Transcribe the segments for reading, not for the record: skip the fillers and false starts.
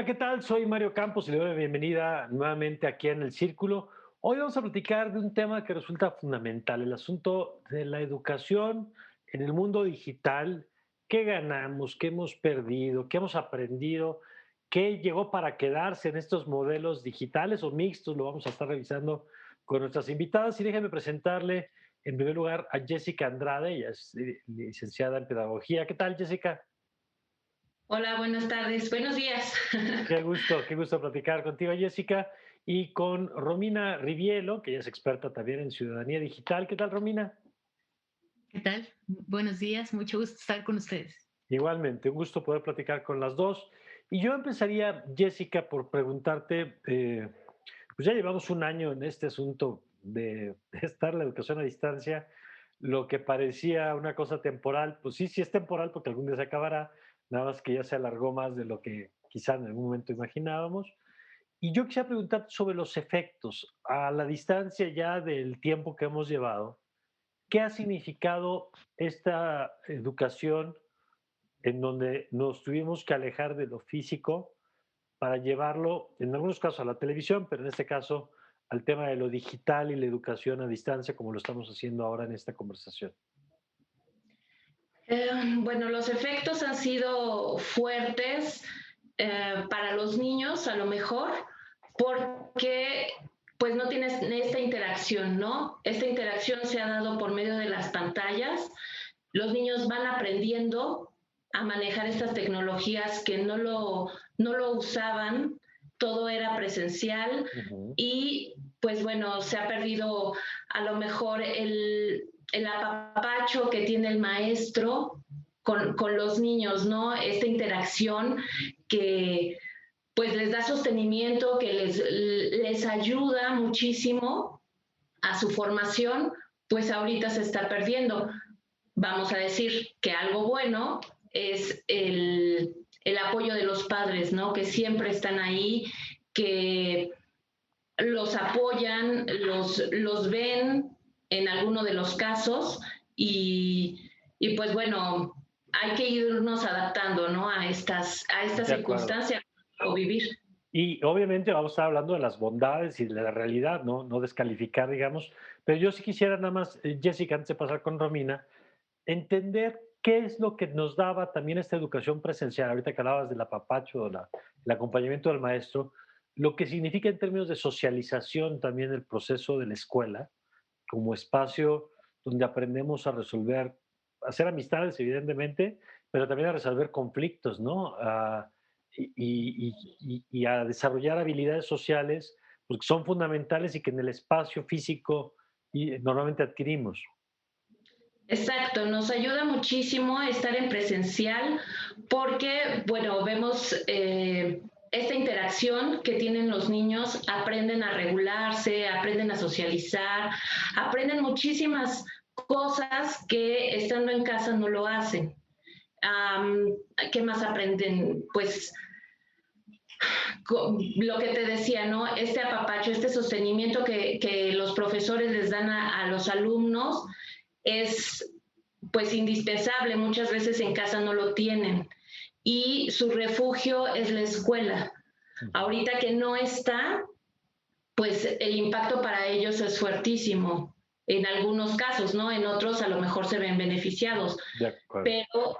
Hola, ¿qué tal? Soy Mario Campos y le doy la bienvenida nuevamente aquí en El Círculo. Hoy vamos a platicar de un tema que resulta fundamental, el asunto de la educación en el mundo digital. ¿Qué ganamos? ¿Qué hemos perdido? ¿Qué hemos aprendido? ¿Qué llegó para quedarse en estos modelos digitales o mixtos? Lo vamos a estar revisando con nuestras invitadas y déjenme presentarle en primer lugar a Jessica Andrade. Ella es licenciada en Pedagogía. ¿Qué tal, Jessica? Hola, buenas tardes, buenos días. Qué gusto platicar contigo, Jessica, y con Romina Rivielo, que ella es experta también en ciudadanía digital. ¿Qué tal, Romina? ¿Qué tal? Buenos días, mucho gusto estar con ustedes. Igualmente, un gusto poder platicar con las dos. Y yo empezaría, Jessica, por preguntarte, pues ya llevamos un año en este asunto de estar la educación a distancia, lo que parecía una cosa temporal, pues sí, sí es temporal porque algún día se acabará, nada más que ya se alargó más de lo que quizá en algún momento imaginábamos. Y yo quisiera preguntarte sobre los efectos a la distancia ya del tiempo que hemos llevado. ¿Qué ha significado esta educación en donde nos tuvimos que alejar de lo físico para llevarlo, en algunos casos, a la televisión, pero en este caso al tema de lo digital y la educación a distancia, como lo estamos haciendo ahora en esta conversación? Bueno, los efectos han sido fuertes para los niños, a lo mejor, porque pues no tienes esta interacción, ¿no? Esta interacción se ha dado por medio de las pantallas. Los niños van aprendiendo a manejar estas tecnologías que no lo usaban, todo era presencial Ujú. y pues bueno, se ha perdido a lo mejor el apapacho que tiene el maestro con los niños, ¿no? Esta interacción que pues les da sostenimiento, que les ayuda muchísimo a su formación, pues ahorita se está perdiendo. Vamos a decir que algo bueno es el apoyo de los padres, ¿no? Que siempre están ahí, que los apoyan, los ven en alguno de los casos y pues bueno, hay que irnos adaptando, ¿no? A estas De acuerdo. circunstancias o vivir. Y obviamente vamos a estar hablando de las bondades y de la realidad, ¿no? No descalificar, digamos. Pero yo sí quisiera nada más, Jessica, antes de pasar con Romina, entender qué es lo que nos daba también esta educación presencial, ahorita que hablabas del apapacho, el acompañamiento del maestro, lo que significa en términos de socialización también el proceso de la escuela, como espacio donde aprendemos a resolver, a hacer amistades, evidentemente, pero también a resolver conflictos, ¿no? Y a desarrollar habilidades sociales, porque son fundamentales y que en el espacio físico normalmente adquirimos. Exacto, nos ayuda muchísimo estar en presencial porque, bueno, vemos esta interacción que tienen los niños, aprenden a regularse, aprenden a socializar, aprenden muchísimas cosas que estando en casa no lo hacen. Um, ¿Qué más aprenden? Pues lo que te decía, ¿no? Este apapacho, este sostenimiento que los profesores les dan a los alumnos es pues indispensable, muchas veces en casa no lo tienen y su refugio es la escuela. Ujú. Ahorita que no está, pues el impacto para ellos es fuertísimo en algunos casos, ¿no? En otros a lo mejor se ven beneficiados, De acuerdo. pero,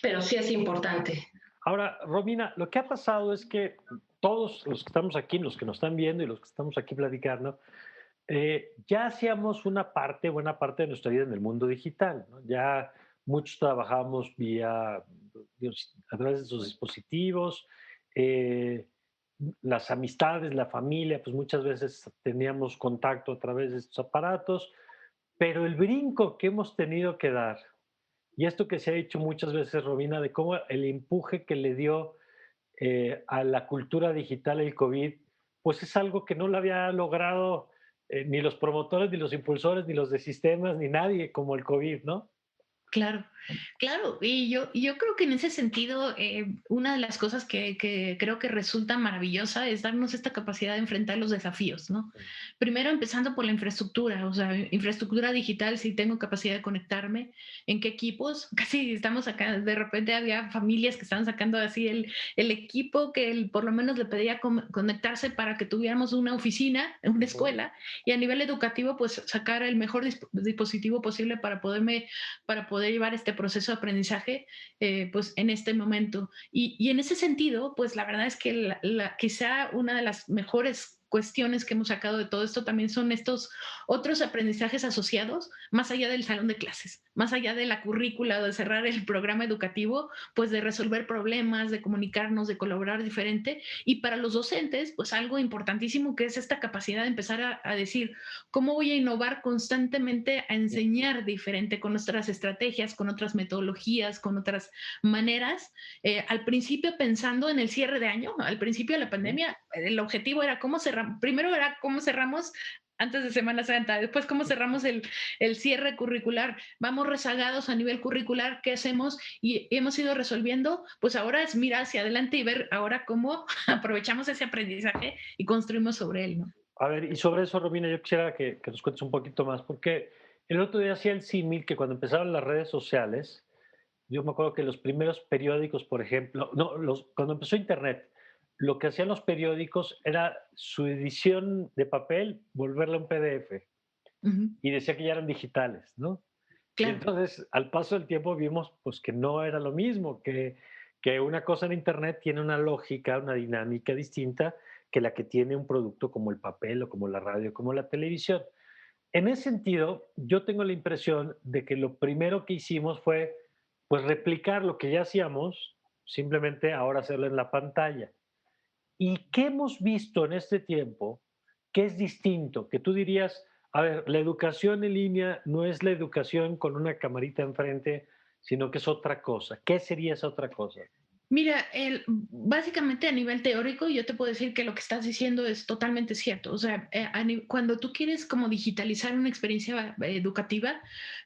pero sí es importante. Ahora, Romina, lo que ha pasado es que todos los que estamos aquí, los que nos están viendo y los que estamos aquí platicando, ya hacíamos una parte, buena parte de nuestra vida en el mundo digital, ¿no? Ya muchos trabajamos vía, Dios, a través de sus dispositivos, eh, las amistades, la familia, pues muchas veces teníamos contacto a través de estos aparatos, pero el brinco que hemos tenido que dar, y esto que se ha dicho muchas veces, Romina, de cómo el empuje que le dio a la cultura digital el COVID, pues es algo que no lo había logrado ni los promotores, ni los impulsores, ni los de sistemas, ni nadie como el COVID, ¿no? Claro, claro. Y yo creo que en ese sentido, una de las cosas que creo que resulta maravillosa es darnos esta capacidad de enfrentar los desafíos, ¿no? Primero empezando por la infraestructura, o sea, infraestructura digital, si tengo capacidad de conectarme, en qué equipos, casi estamos acá, de repente había familias que estaban sacando así el equipo que por lo menos le pedía conectarse para que tuviéramos una oficina, una Ujú. escuela, y a nivel educativo, pues sacar el mejor dispositivo posible para poder llevar este proceso de aprendizaje pues en este momento. Y en ese sentido, pues la verdad es que quizá una de las mejores cuestiones que hemos sacado de todo esto también son estos otros aprendizajes asociados, más allá del salón de clases, más allá de la currícula, de cerrar el programa educativo, pues de resolver problemas, de comunicarnos, de colaborar diferente. Y para los docentes, pues algo importantísimo que es esta capacidad de empezar a decir, ¿cómo voy a innovar constantemente a enseñar diferente con nuestras estrategias, con otras metodologías, con otras maneras? Al principio pensando en el cierre de año, al principio de la Ujú. pandemia, el objetivo era cómo cerramos, primero era cómo cerramos antes de Semana Santa, después cómo cerramos el cierre curricular, vamos rezagados a nivel curricular, ¿qué hacemos? Y hemos ido resolviendo, pues ahora es mirar hacia adelante y ver ahora cómo aprovechamos ese aprendizaje y construimos sobre él, ¿no? A ver, y sobre eso, Romina, yo quisiera que nos cuentes un poquito más, porque el otro día hacía el símil que cuando empezaron las redes sociales, yo me acuerdo que los primeros periódicos, por ejemplo, no, cuando empezó Internet, lo que hacían los periódicos era su edición de papel, volverla un PDF, Ujú. y decía que ya eran digitales, ¿no? Y Claro. entonces, al paso del tiempo, vimos pues que no era lo mismo, que una cosa en Internet tiene una lógica, una dinámica distinta que la que tiene un producto como el papel o como la radio, como la televisión. En ese sentido, yo tengo la impresión de que lo primero que hicimos fue pues replicar lo que ya hacíamos, simplemente ahora hacerlo en la pantalla. ¿Y qué hemos visto en este tiempo que es distinto? Que tú dirías, a ver, la educación en línea no es la educación con una camarita enfrente, sino que es otra cosa. ¿Qué sería esa otra cosa? Mira, básicamente a nivel teórico, yo te puedo decir que lo que estás diciendo es totalmente cierto. O sea, cuando tú quieres como digitalizar una experiencia educativa,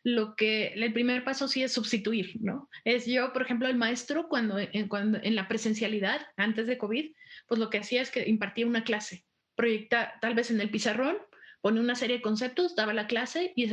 el primer paso sí es sustituir, ¿no? Es yo, por ejemplo, el maestro cuando en la presencialidad, antes de COVID, pues lo que hacía es que impartía una clase, proyecta tal vez en el pizarrón, ponía una serie de conceptos, daba la clase y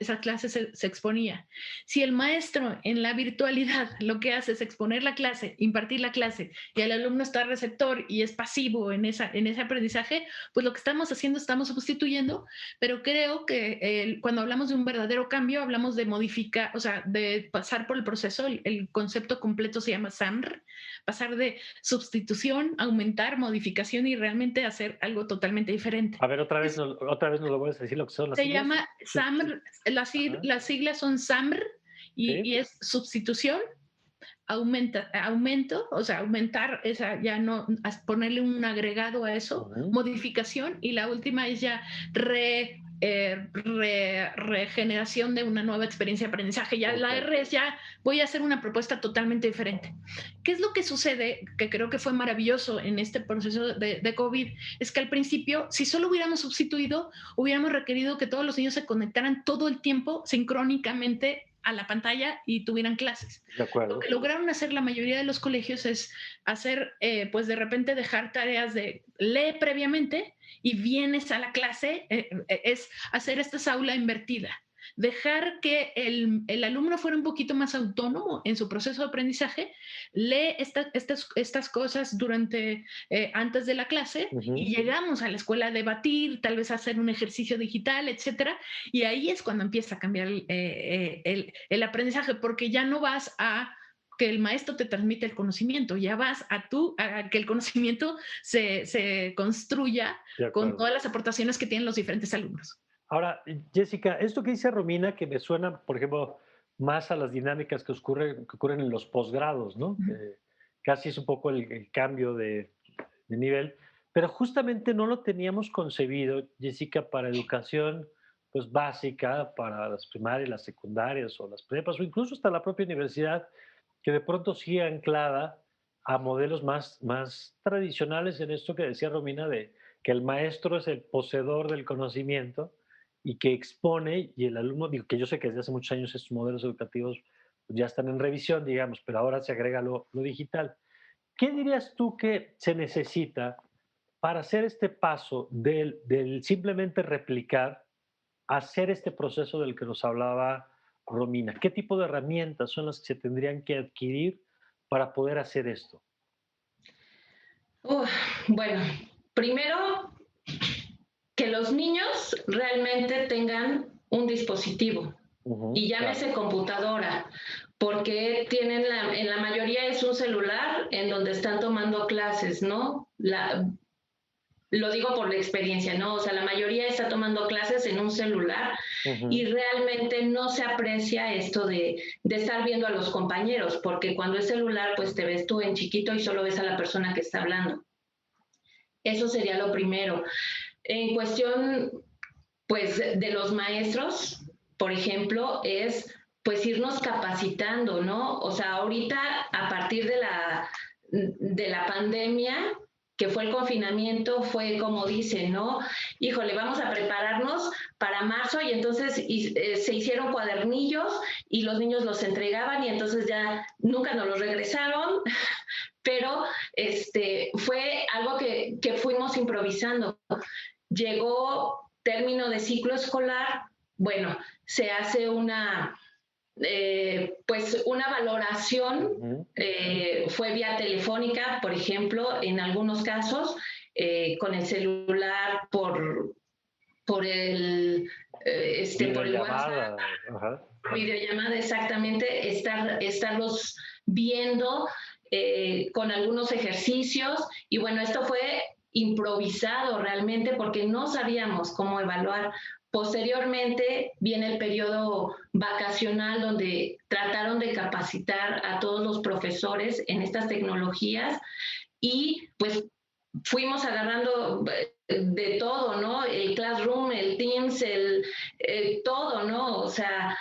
esa clase se exponía. Si el maestro en la virtualidad lo que hace es exponer la clase, impartir la clase, y el alumno está receptor y es pasivo en ese aprendizaje, pues lo que estamos haciendo, estamos sustituyendo, pero creo que cuando hablamos de un verdadero cambio, hablamos de modificar, o sea, de pasar por el proceso, el concepto completo se llama SAMR, pasar de sustitución, aumentar, modificación y realmente hacer algo totalmente diferente. A ver, otra vez nos lo vuelves a decir lo que son las Se siglas. llama SAMR, Ajá, las siglas son SAMR y sí. es sustitución, aumento, o sea, aumentar esa, ya no, ponerle un agregado a eso, Ujú. modificación, y la última es ya regeneración de una nueva experiencia de aprendizaje. Ya Ok. la R es ya voy a hacer una propuesta totalmente diferente. ¿Qué es lo que sucede? Que creo que fue maravilloso en este proceso de COVID, es que al principio, si solo hubiéramos sustituido, hubiéramos requerido que todos los niños se conectaran todo el tiempo sincrónicamente a la pantalla y tuvieran clases. De Lo acuerdo. que lograron hacer la mayoría de los colegios es hacer, pues de repente dejar tareas de lee previamente y vienes a la clase, es hacer esta aula invertida. Dejar que el alumno fuera un poquito más autónomo en su proceso de aprendizaje, lee estas cosas antes de la clase Ujú. y llegamos a la escuela a debatir, tal vez a hacer un ejercicio digital, etcétera, y ahí es cuando empieza a cambiar el aprendizaje, porque ya no vas a que el maestro te transmite el conocimiento, ya vas a que el conocimiento se construya De con acuerdo. todas las aportaciones que tienen los diferentes alumnos. Ahora, Jessica, esto que dice Romina, que me suena, por ejemplo, más a las dinámicas que ocurren en los posgrados, ¿no? Ujú. Que casi es un poco el cambio de nivel, pero justamente no lo teníamos concebido, Jessica, para educación pues básica, para las primarias, las secundarias o las prepas, o incluso hasta la propia universidad, que de pronto sigue anclada a modelos más tradicionales en esto que decía Romina, de que el maestro es el poseedor del conocimiento y que expone, y el alumno, digo, que yo sé que desde hace muchos años estos modelos educativos ya están en revisión, digamos, pero ahora se agrega lo digital. ¿Qué dirías tú que se necesita para hacer este paso del simplemente replicar a hacer este proceso del que nos hablaba Romina? ¿Qué tipo de herramientas son las que se tendrían que adquirir para poder hacer esto? Uf, bueno, primero que los niños realmente tengan un dispositivo Ujú, y claro. llámese computadora, porque tienen en la mayoría es un celular en donde están tomando clases, ¿no? Lo digo por la experiencia, ¿no? O sea, la mayoría está tomando clases en un celular y Ujú, realmente no se aprecia esto de estar viendo a los compañeros, porque cuando es celular, pues te ves tú en chiquito y solo ves a la persona que está hablando. Eso sería lo primero. En cuestión, pues, de los maestros, por ejemplo, es pues irnos capacitando, ¿no? O sea, ahorita a partir de la pandemia, que fue el confinamiento, fue como dicen, ¿no? Híjole, vamos a prepararnos para marzo y entonces se hicieron cuadernillos y los niños los entregaban y entonces ya nunca nos los regresaron, pero fue algo que fuimos improvisando. Llegó término de ciclo escolar, bueno, se hace pues una valoración, ujú. fue vía telefónica, por ejemplo, en algunos casos, con el celular, por el WhatsApp, Videollamada, ajá. videollamada, exactamente, estarlos viendo con algunos ejercicios. Y bueno, esto fue improvisado realmente porque no sabíamos cómo evaluar. Posteriormente viene el periodo vacacional donde trataron de capacitar a todos los profesores en estas tecnologías y pues fuimos agarrando de todo, ¿no? El Classroom, el Teams, todo, ¿no? O sea,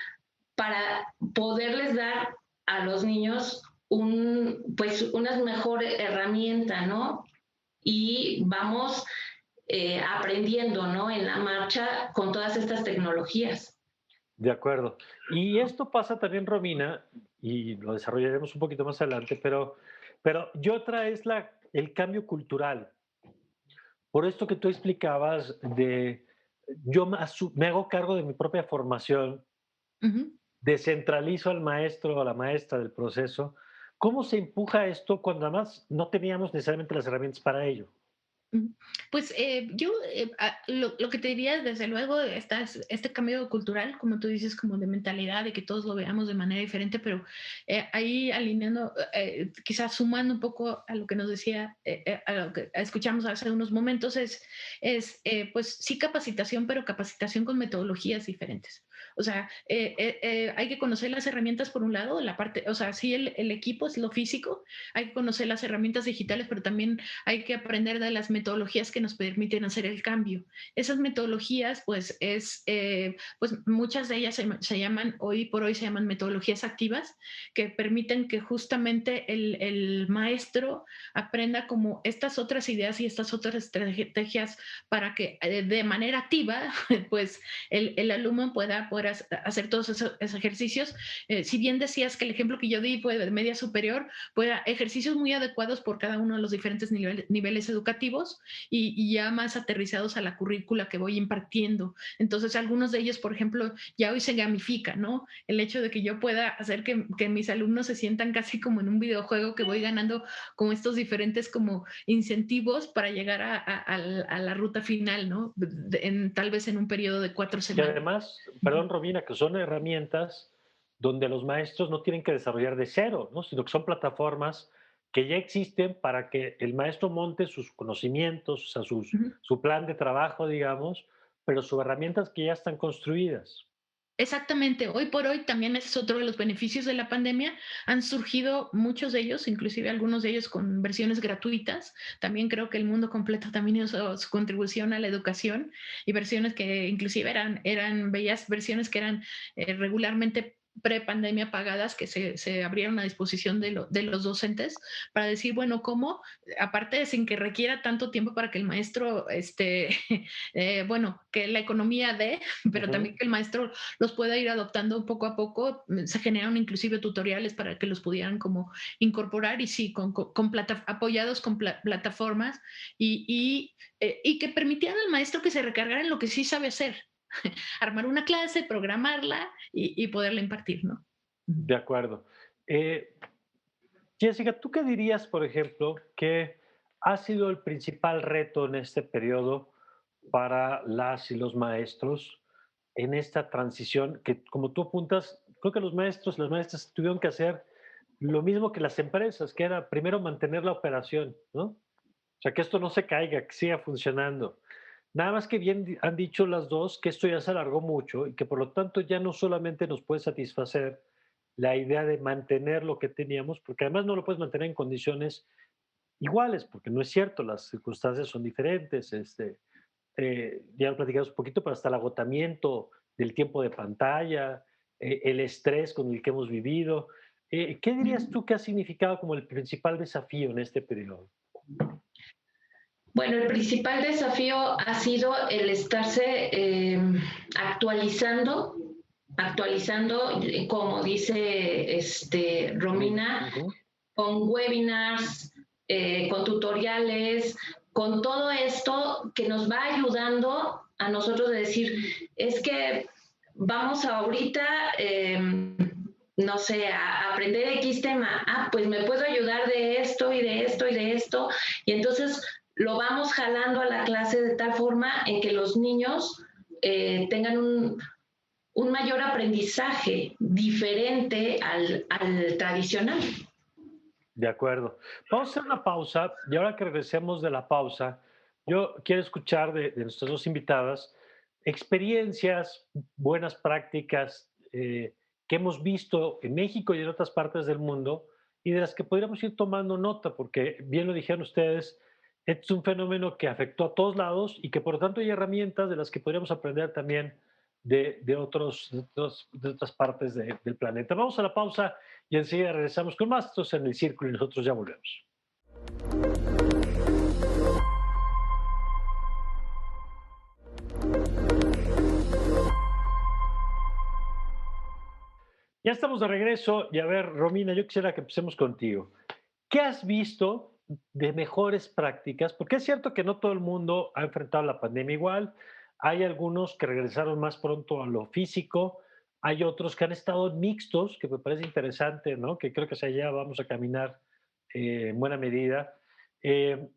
para poderles dar a los niños pues una mejor herramienta, ¿no? Y vamos aprendiendo, ¿no? En la marcha con todas estas tecnologías. De acuerdo. Y esto pasa también, Romina, y lo desarrollaremos un poquito más adelante, y otra es el cambio cultural. Por esto que tú explicabas de, yo me hago cargo de mi propia formación, Ujú. descentralizo al maestro o a la maestra del proceso. ¿Cómo se empuja esto cuando además no teníamos necesariamente las herramientas para ello? Mm, Pues yo lo que te diría, desde luego, este cambio cultural, como tú dices, como de mentalidad, de que todos lo veamos de manera diferente, pero ahí alineando, quizás sumando un poco a lo que nos decía, a lo que escuchamos hace unos momentos, pues sí capacitación, pero capacitación con metodologías diferentes. O sea, hay que conocer las herramientas por un lado, la parte, o sea, sí el equipo es lo físico, hay que conocer las herramientas digitales, pero también hay que aprender de las metodologías que nos permiten hacer el cambio. Esas metodologías, pues muchas de ellas se llaman, hoy por hoy se llaman metodologías activas, que permiten que justamente el maestro aprenda como estas otras ideas y estas otras estrategias para que de manera activa, pues el alumno pueda poder hacer todos esos ejercicios. Si bien decías que el ejemplo que yo di fue de media superior, pues ejercicios muy adecuados por cada uno de los diferentes niveles educativos y ya más aterrizados a la currícula que voy impartiendo. Entonces, algunos de ellos, por ejemplo, ya hoy se gamifica, ¿no? El hecho de que yo pueda hacer que mis alumnos se sientan casi como en un videojuego que voy ganando como estos diferentes como incentivos para llegar a la ruta final, ¿no? Tal vez en un periodo de 4 Y semanas. además, perdón, Romina, que son herramientas donde los maestros no tienen que desarrollar de cero, ¿no? Sino que son plataformas que ya existen para que el maestro monte sus conocimientos, o sea, Ujú. su plan de trabajo, digamos, pero sus herramientas que ya están construidas. Exactamente, hoy por hoy también ese es otro de los beneficios de la pandemia. Han surgido muchos de ellos, inclusive algunos de ellos con versiones gratuitas. También creo que el mundo completo también hizo su contribución a la educación y versiones que inclusive eran bellas versiones que eran regularmente pre-pandemia pagadas que se abrieron a disposición de los docentes para decir, bueno, ¿cómo? Aparte de sin que requiera tanto tiempo para que el maestro, bueno, que la economía dé, pero también que el maestro los pueda ir adoptando poco a poco, se generaron inclusive tutoriales para que los pudieran como incorporar y sí, apoyados con plataformas y que permitieran al maestro que se recargara en lo que sí sabe hacer, armar una clase, programarla y poderla impartir, ¿no? De acuerdo. Eh, Jessica, ¿tú qué dirías, por ejemplo, que ha sido el principal reto en este periodo para las y los maestros en esta transición? Que como tú apuntas, creo que los maestros y las maestras tuvieron que hacer lo mismo que las empresas, que era primero mantener la operación, ¿no? O sea, que esto no se caiga, que siga funcionando. Nada más que bien han dicho las dos que esto ya se alargó mucho y que por lo tanto ya no solamente nos puede satisfacer la idea de mantener lo que teníamos, porque además no lo puedes mantener en condiciones iguales, porque no es cierto, las circunstancias son diferentes. Ya lo platicamos un poquito, pero hasta el agotamiento del tiempo de pantalla, el estrés con el que hemos vivido. ¿Qué dirías tú que ha significado como el principal desafío en este periodo? Bueno, el principal desafío ha sido el estarse actualizando, como dice Romina, con webinars, con tutoriales, con todo esto que nos va ayudando a nosotros de decir, es que vamos ahorita, no sé, a aprender X tema. Ah, pues me puedo ayudar de esto y de esto y de esto. Y entonces lo vamos jalando a la clase de tal forma en que los niños tengan un mayor aprendizaje diferente al tradicional. De acuerdo. Vamos a hacer una pausa y ahora que regresemos de la pausa, yo quiero escuchar de nuestras dos invitadas experiencias, buenas prácticas que hemos visto en México y en otras partes del mundo y de las que podríamos ir tomando nota, porque bien lo dijeron ustedes, es un fenómeno que afectó a todos lados y que por lo tanto hay herramientas de las que podríamos aprender también de otras partes del planeta. Vamos a la pausa y enseguida regresamos con más. Estos en el Círculo y nosotros ya volvemos. Ya estamos de regreso y a ver, Romina, yo quisiera que empecemos contigo. ¿Qué has visto de mejores prácticas? Porque es cierto que no todo el mundo ha enfrentado la pandemia igual. Hay algunos que regresaron más pronto a lo físico. Hay otros que han estado mixtos, que me parece interesante, ¿no? Que creo que hacia allá vamos a caminar en buena medida.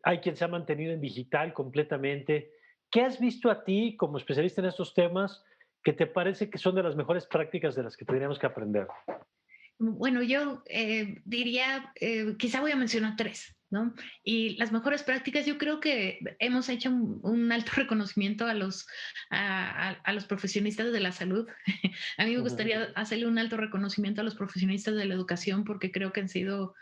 Hay quien se ha mantenido en digital completamente. ¿Qué has visto a ti como especialista en estos temas que te parece que son de las mejores prácticas de las que tendríamos que aprender? Bueno, yo diría, quizá voy a mencionar tres, ¿no? Y las mejores prácticas, yo creo que hemos hecho un alto reconocimiento a los profesionistas de la salud. A mí me gustaría hacerle un alto reconocimiento a los profesionistas de la educación porque creo que han sido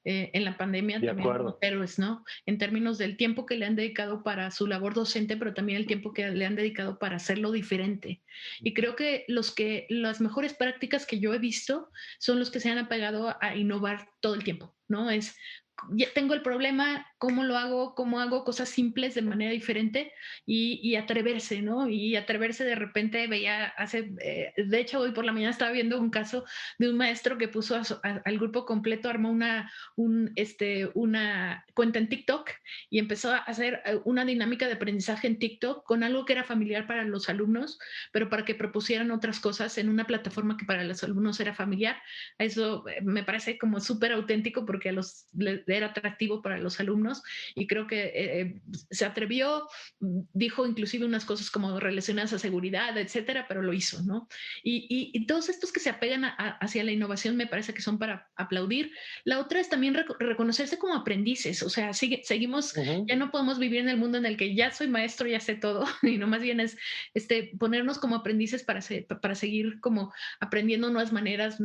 en la pandemia De también acuerdo. héroes, ¿no? En términos del tiempo que le han dedicado para su labor docente, pero también el tiempo que le han dedicado para hacerlo diferente. Y creo que las mejores prácticas que yo he visto son los que se han apegado a innovar todo el tiempo, ¿no? Ya tengo el problema, ¿cómo lo hago? ¿Cómo hago cosas simples de manera diferente? Y atreverse, ¿no? Y atreverse de repente, de hecho hoy por la mañana estaba viendo un caso de un maestro que puso al grupo completo, armó una cuenta en TikTok y empezó a hacer una dinámica de aprendizaje en TikTok con algo que era familiar para los alumnos, pero para que propusieran otras cosas en una plataforma que para los alumnos era familiar. Eso me parece como súper auténtico porque era atractivo para los alumnos y creo que se atrevió, dijo inclusive unas cosas como relacionadas a seguridad, etcétera, pero lo hizo, ¿no? Y todos estos que se apegan hacia la innovación me parece que son para aplaudir. La otra es también reconocerse como aprendices, o sea, seguimos, ya no podemos vivir en el mundo en el que ya soy maestro, ya sé todo, y no más bien es ponernos como aprendices para seguir como aprendiendo nuevas maneras,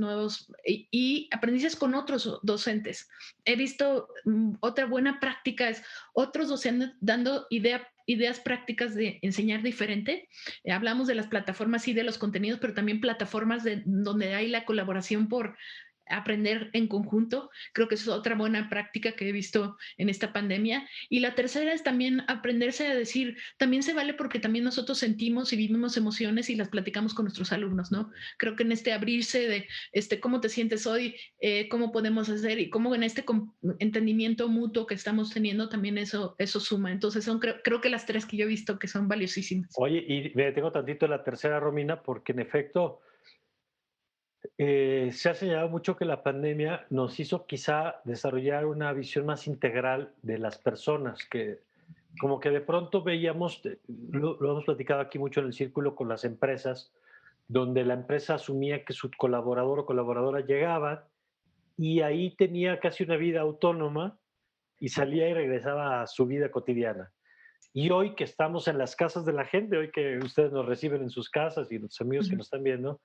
y aprendices con otros docentes. He visto visto otra buena práctica es otros docentes dando ideas prácticas de enseñar diferente. Hablamos de las plataformas y de los contenidos, pero también plataformas donde hay la colaboración por aprender en conjunto. Creo que eso es otra buena práctica que he visto en esta pandemia. Y la tercera es también aprenderse a decir, también se vale porque también nosotros sentimos y vivimos emociones y las platicamos con nuestros alumnos, ¿no? Creo que en este abrirse de cómo te sientes hoy, cómo podemos hacer y cómo en este entendimiento mutuo que estamos teniendo también eso suma. Entonces son creo que las tres que yo he visto que son valiosísimas. Oye, y me detengo tantito en la tercera, Romina, porque en efecto se ha señalado mucho que la pandemia nos hizo quizá desarrollar una visión más integral de las personas, que como que de pronto veíamos, lo hemos platicado aquí mucho en el círculo con las empresas, donde la empresa asumía que su colaborador o colaboradora llegaba y ahí tenía casi una vida autónoma y salía y regresaba a su vida cotidiana. Y hoy que estamos en las casas de la gente, hoy que ustedes nos reciben en sus casas y los amigos que Ujú, nos están viendo,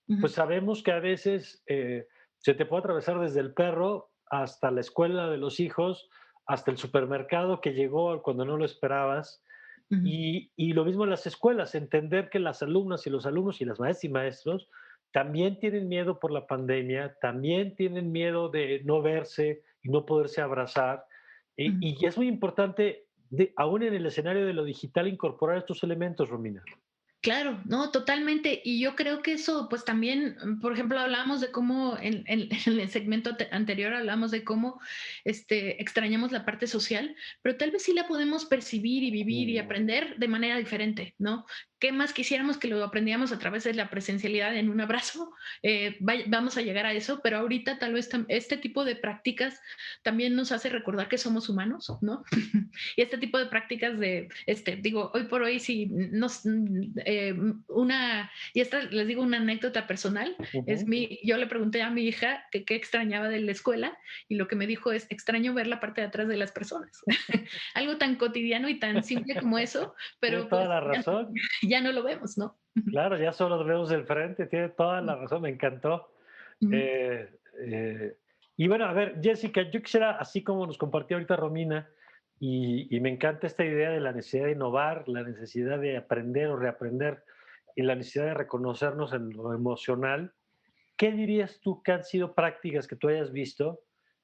ujú, pues sabemos que a veces se te puede atravesar desde el perro hasta la escuela de los hijos, hasta el supermercado que llegó cuando no lo esperabas. ujú. Y lo mismo en las escuelas, entender que las alumnas y los alumnos y las maestras y maestros también tienen miedo por la pandemia, también tienen miedo de no verse y no poderse abrazar. Ujú. Y es muy importante, aún en el escenario de lo digital, incorporar estos elementos, Romina. Claro, no, totalmente. Y yo creo que eso, pues también, por ejemplo, hablamos de cómo en el segmento anterior hablamos de cómo extrañamos la parte social, pero tal vez sí la podemos percibir y vivir y Mm, aprender de manera diferente, ¿no? ¿Qué más quisiéramos que lo aprendiéramos a través de la presencialidad en un abrazo? Vamos a llegar a eso, pero ahorita tal vez este tipo de prácticas también nos hace recordar que somos humanos, ¿no? Y este tipo de prácticas digo, hoy por hoy, si nos, y esta les digo una anécdota personal, ujú. yo le pregunté a mi hija que qué extrañaba de la escuela y lo que me dijo es, extraño ver la parte de atrás de las personas. Algo tan cotidiano y tan simple como eso, Tiene pero toda pues la razón. ya no lo vemos, ¿no? Claro, ya solo nos vemos del frente, tiene toda la razón, me encantó. Ujú, Eh, eh, y bueno, a ver, Jessica, yo quisiera, así como nos compartió ahorita Romina, y me encanta esta idea de la necesidad de innovar, la necesidad de aprender o reaprender y la necesidad de reconocernos en lo emocional. ¿Qué dirías tú que han sido prácticas que tú hayas visto,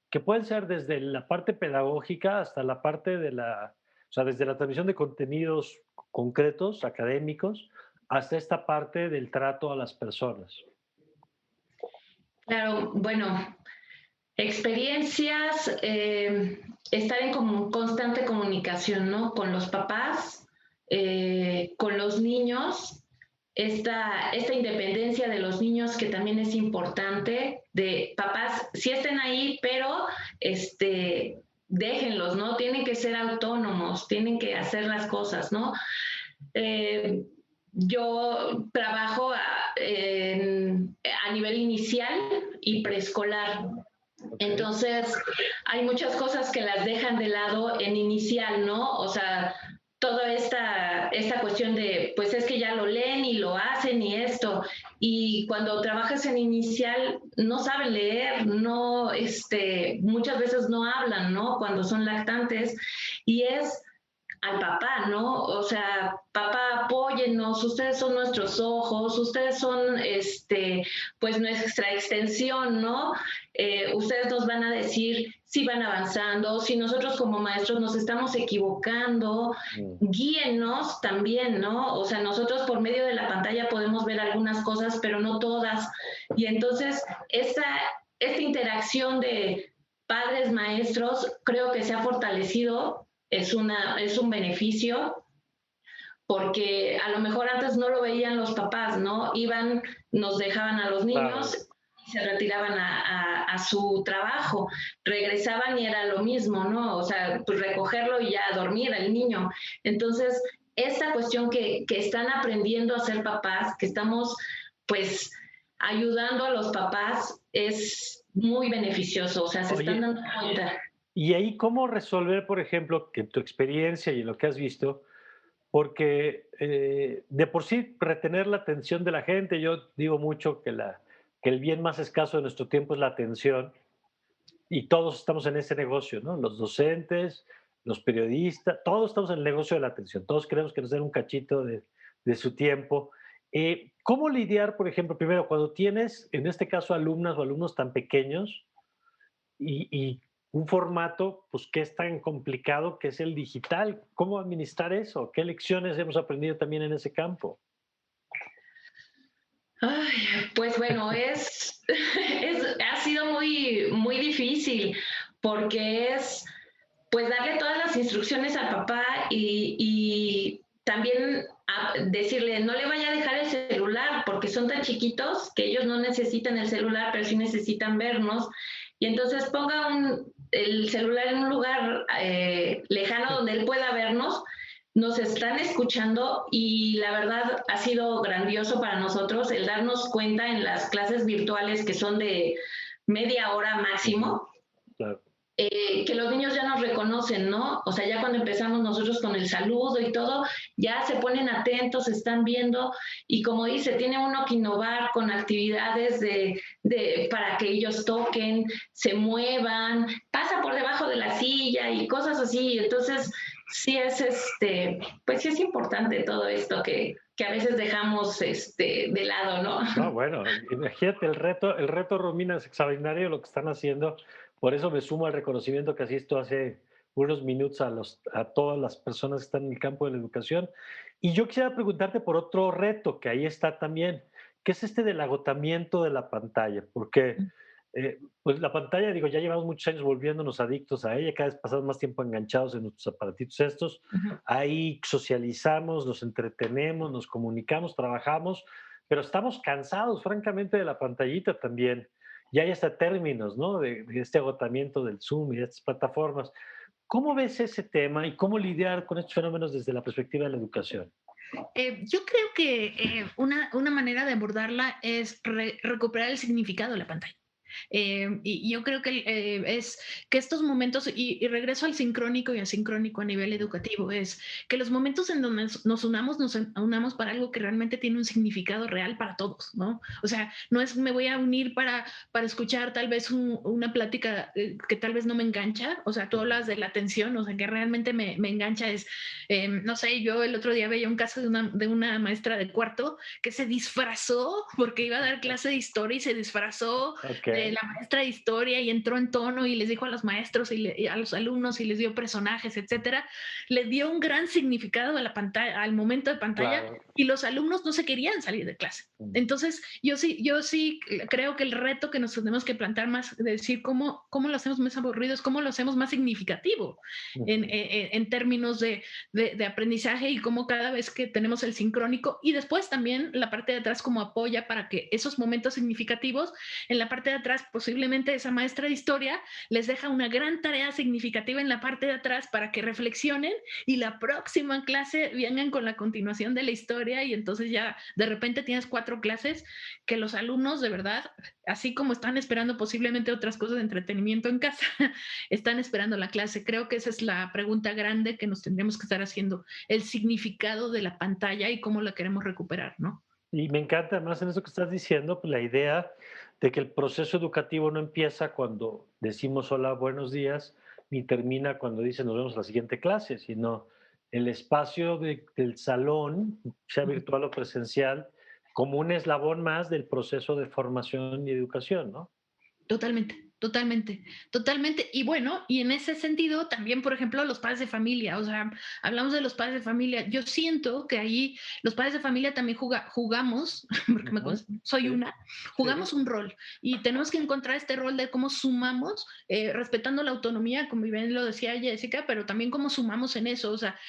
que pueden ser desde la parte pedagógica hasta la parte de o sea, desde la transmisión de contenidos concretos, académicos, hasta esta parte del trato a las personas? Claro, bueno, experiencias, estar en constante comunicación, ¿no? Con los papás, con los niños, esta independencia de los niños que también es importante, de papás, sí estén ahí, pero déjenlos, ¿no? Tienen que ser autónomos, tienen que hacer las cosas, ¿no? Eh, yo trabajo a nivel inicial y preescolar. Ok. Entonces, hay muchas cosas que las dejan de lado en inicial, ¿no? O sea, toda esta cuestión de, pues es que ya lo leen y lo hacen y esto. Y cuando trabajas en inicial, no saben leer, no, muchas veces no hablan, ¿no? Cuando son lactantes. Y es al papá, ¿no? O sea, papá, apóyennos, ustedes son nuestros ojos, ustedes son, pues nuestra extensión, ¿no? Ustedes nos van a decir si van avanzando, si nosotros como maestros nos estamos equivocando, Mm. guíennos también, ¿no? O sea, nosotros por medio de la pantalla podemos ver algunas cosas, pero no todas. Y entonces, esta interacción de padres, maestros, creo que se ha fortalecido, es un beneficio, porque a lo mejor antes no lo veían los papás, ¿no? Iban, nos dejaban a los Claro. niños y se retiraban a su trabajo, regresaban y era lo mismo, ¿no? O sea, pues recogerlo y ya dormir al niño. Entonces, esta cuestión que están aprendiendo a ser papás, que estamos pues ayudando a los papás, es muy beneficioso, o sea, se están Oye, dando cuenta. y ahí, ¿cómo resolver, por ejemplo, que en tu experiencia y en lo que has visto, porque de por sí retener la atención de la gente, yo digo mucho que el bien más escaso de nuestro tiempo es la atención, Y todos estamos en ese negocio, ¿no? Los docentes, los periodistas, todos estamos en el negocio de la atención. Todos queremos que nos den un cachito de su tiempo. ¿Cómo lidiar, por ejemplo, primero, cuando tienes, en este caso, alumnas o alumnos tan pequeños y un formato, pues, que es tan complicado que es el digital? ¿Cómo administrar eso? ¿Qué lecciones hemos aprendido también en ese campo? Ay, pues bueno, ha sido muy, muy difícil porque es pues darle todas las instrucciones al papá y también decirle, no le vaya a dejar el celular porque son tan chiquitos que ellos no necesitan el celular, pero sí necesitan vernos. Y entonces ponga el celular en un lugar lejano donde él pueda vernos. Nos están escuchando y la verdad ha sido grandioso para nosotros el darnos cuenta en las clases virtuales que son de media hora Ujú, máximo, claro. que los niños ya nos reconocen, ¿no? O sea, ya cuando empezamos nosotros con el saludo y todo, ya se ponen atentos, están viendo y como dice, tiene uno que innovar con actividades para que ellos toquen, se muevan, pasa por debajo de la silla y cosas así. Entonces, sí es pues sí es importante todo esto que a veces dejamos de lado, ¿no? No, bueno, imagínate el reto, Romina, es extraordinario lo que están haciendo. Por eso me sumo al reconocimiento que asisto hace unos minutos a todas las personas que están en el campo de la educación. Y yo quisiera preguntarte por otro reto que ahí está también, que es este del agotamiento de la pantalla, porque pues la pantalla, digo, ya llevamos muchos años volviéndonos adictos a ella, cada vez pasamos más tiempo enganchados en nuestros aparatitos estos, Ujú. ahí socializamos, nos entretenemos, nos comunicamos, trabajamos, pero estamos cansados, francamente, de la pantallita también. Y hay hasta términos, ¿no? De este agotamiento del Zoom y de estas plataformas. ¿Cómo ves ese tema y cómo lidiar con estos fenómenos desde la perspectiva de la educación? Yo creo que una manera de abordarla es recuperar el significado de la pantalla. Y yo creo que es que estos momentos, y regreso al sincrónico y asincrónico a nivel educativo, es que los momentos en donde nos unamos, nos unamos para algo que realmente tiene un significado real para todos, ¿no? O sea, no es me voy a unir para escuchar tal vez una plática que tal vez no me engancha, o sea, tú hablas de la atención, o sea, que realmente me engancha es, no sé, yo el otro día veía un caso de una maestra de cuarto que se disfrazó porque iba a dar clase de historia y se disfrazó Ok, de la maestra de historia y entró en tono y les dijo a los maestros y a los alumnos y les dio personajes, etcétera, le dio un gran significado a la pantalla, al momento de pantalla claro. y los alumnos no se querían salir de clase. Entonces, yo sí creo que el reto que nos tenemos que plantar más, de decir cómo lo hacemos más aburrido, es cómo lo hacemos más significativo en términos de aprendizaje y cómo cada vez que tenemos el sincrónico y después también la parte de atrás como apoya para que esos momentos significativos en la parte de atrás, posiblemente esa maestra de historia les deja una gran tarea significativa en la parte de atrás para que reflexionen y la próxima clase vengan con la continuación de la historia y entonces ya de repente tienes 4 clases que los alumnos de verdad, así como están esperando posiblemente otras cosas de entretenimiento en casa, están esperando la clase. Creo que esa es la pregunta grande que nos tendríamos que estar haciendo, el significado de la pantalla y cómo la queremos recuperar, ¿no? Y me encanta además en eso que estás diciendo, pues la idea de que el proceso educativo no empieza cuando decimos hola, buenos días, ni termina cuando dicen nos vemos en la siguiente clase, sino el espacio del salón, sea virtual o presencial, como un eslabón más del proceso de formación y educación, ¿no? Totalmente, totalmente, totalmente. Y bueno, y en ese sentido también, por ejemplo, los padres de familia, o sea, hablamos de los padres de familia. Yo siento que ahí los padres de familia también jugamos, porque Ujú, soy sí, una, sí. jugamos un rol y tenemos que encontrar este rol de cómo sumamos, respetando la autonomía, como bien lo decía Jessica, pero también cómo sumamos en eso. O sea,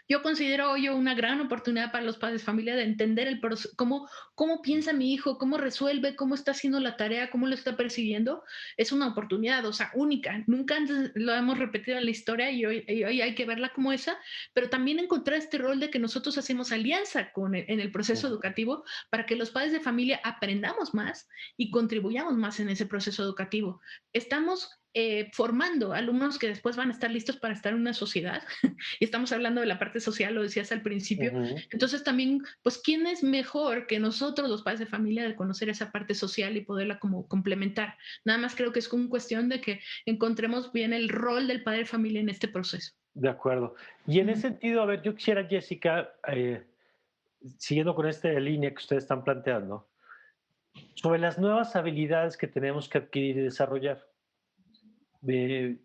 yo considero hoy una gran oportunidad para los padres de familia de entender cómo piensa mi hijo, cómo resuelve, cómo está haciendo la tarea, cómo lo está percibiendo, es una oportunidad, o sea, única. Nunca antes lo hemos repetido en la historia y hoy hay que verla como esa, pero también encontrar este rol de que nosotros hacemos alianza en el proceso Ujú. educativo para que los padres de familia aprendamos más y contribuyamos más en ese proceso educativo. Estamos formando alumnos que después van a estar listos para estar en una sociedad. Y estamos hablando de la parte social, lo decías al principio. Ujú. Entonces también, pues, ¿quién es mejor que nosotros, los padres de familia, de conocer esa parte social y poderla como complementar? Nada más creo que es una cuestión de que encontremos bien el rol del padre de familia en este proceso. De acuerdo. Y en Ujú. ese sentido, a ver, yo quisiera, Jessica, siguiendo con esta línea que ustedes están planteando, sobre las nuevas habilidades que tenemos que adquirir y desarrollar. Eh,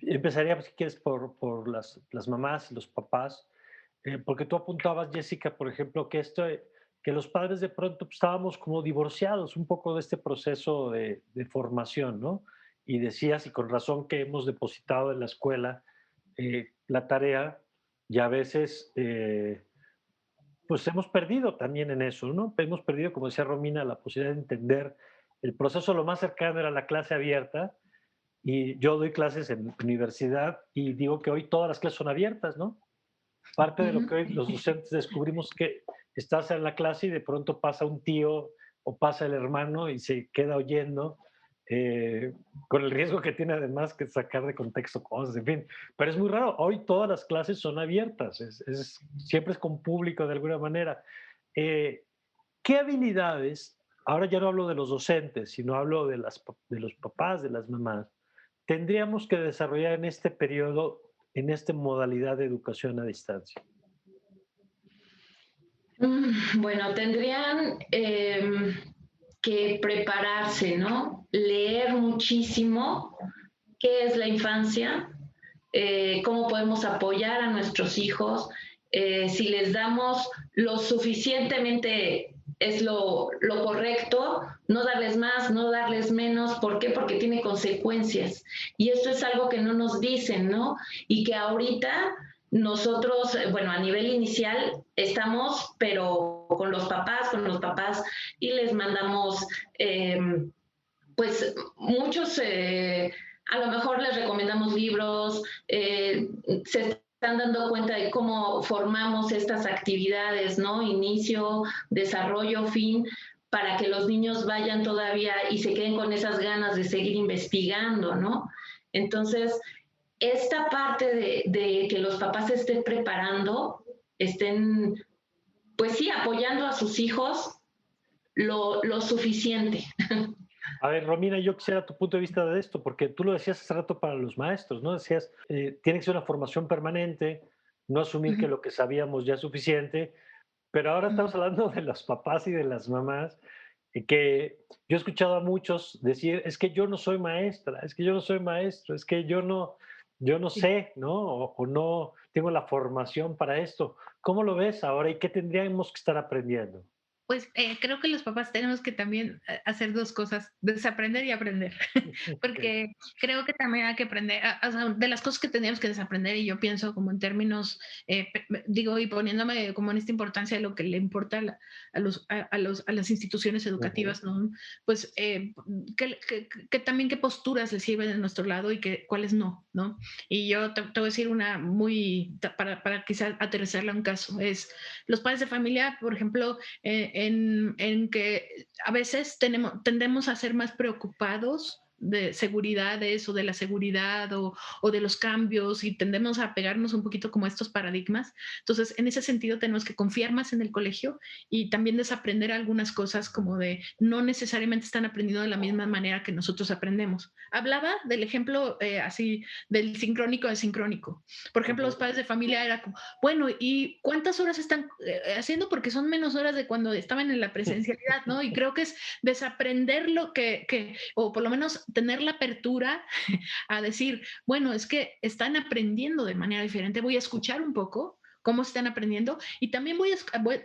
Empezaría, pues, si quieres, por las mamás y los papás, porque tú apuntabas, Jessica, por ejemplo, que los padres de pronto pues, estábamos como divorciados un poco de este proceso de formación, ¿no? Y decías, y con razón, que hemos depositado en la escuela la tarea y a veces pues hemos perdido también en eso, ¿no? Hemos perdido, como decía Romina, la posibilidad de entender el proceso. Lo más cercano era la clase abierta, y yo doy clases en universidad y digo que hoy todas las clases son abiertas, ¿no? Parte de lo Ujú. que hoy los docentes descubrimos que estás en la clase y de pronto pasa un tío o pasa el hermano y se queda oyendo, eh, con el riesgo que tiene además que sacar de contexto cosas, en fin. Pero es muy raro, hoy todas las clases son abiertas, siempre es con público de alguna manera. Eh, ¿Qué habilidades, ahora ya no hablo de los docentes, sino hablo de los papás, de las mamás, tendríamos que desarrollar en este periodo, en esta modalidad de educación a distancia? Bueno, tendrían que prepararse, ¿no? Leer muchísimo qué es la infancia, cómo podemos apoyar a nuestros hijos, si les damos lo suficientemente es lo correcto, no darles más, no darles menos. ¿Por qué? Porque tiene consecuencias. Y esto es algo que no nos dicen, ¿no? Y que ahorita nosotros, bueno, a nivel inicial estamos, pero con los papás y les mandamos, pues, muchos, a lo mejor les recomendamos libros, se están dando cuenta de cómo formamos estas actividades, ¿no? Inicio, desarrollo, fin, para que los niños vayan todavía y se queden con esas ganas de seguir investigando, ¿no? Entonces, esta parte de que los papás se estén preparando, estén, pues sí, apoyando a sus hijos lo suficiente. A ver, Romina, yo quisiera tu punto de vista de esto, porque tú lo decías hace rato para los maestros, ¿no? Decías, tiene que ser una formación permanente, no asumir que Ujú. lo que sabíamos ya es suficiente, pero ahora Ujú. estamos hablando de los papás y de las mamás, que yo he escuchado a muchos decir, es que yo no soy maestra, es que yo no soy maestro, es que yo no Sí. sé, ¿no? O no tengo la formación para esto. ¿Cómo lo ves ahora y qué tendríamos que estar aprendiendo? Pues creo que los papás tenemos que también hacer dos cosas, desaprender y aprender, Ok. porque creo que también hay que aprender, o sea, de las cosas que teníamos que desaprender, y yo pienso como en términos, digo, y poniéndome como en esta importancia de lo que le importa a las instituciones Ujú. educativas, ¿no? Pues que también qué posturas les sirven de nuestro lado y que, cuáles no, ¿no? Y yo te voy a decir una muy, para quizás aterrizarla a un caso, es los padres de familia, por ejemplo, en que a veces tendemos a ser más preocupados de seguridades o de la seguridad o de los cambios y tendemos a pegarnos un poquito como a estos paradigmas. Entonces, en ese sentido, tenemos que confiar más en el colegio y también desaprender algunas cosas como de no necesariamente están aprendiendo de la misma manera que nosotros aprendemos. Hablaba del ejemplo así del sincrónico al sincrónico. Por ejemplo, los Ujú. padres de familia era como, bueno, ¿y cuántas horas están haciendo? Porque son menos horas de cuando estaban en la presencialidad, ¿no? Y creo que es desaprender lo o por lo menos tener la apertura a decir, bueno, es que están aprendiendo de manera diferente, voy a escuchar un poco cómo están aprendiendo y también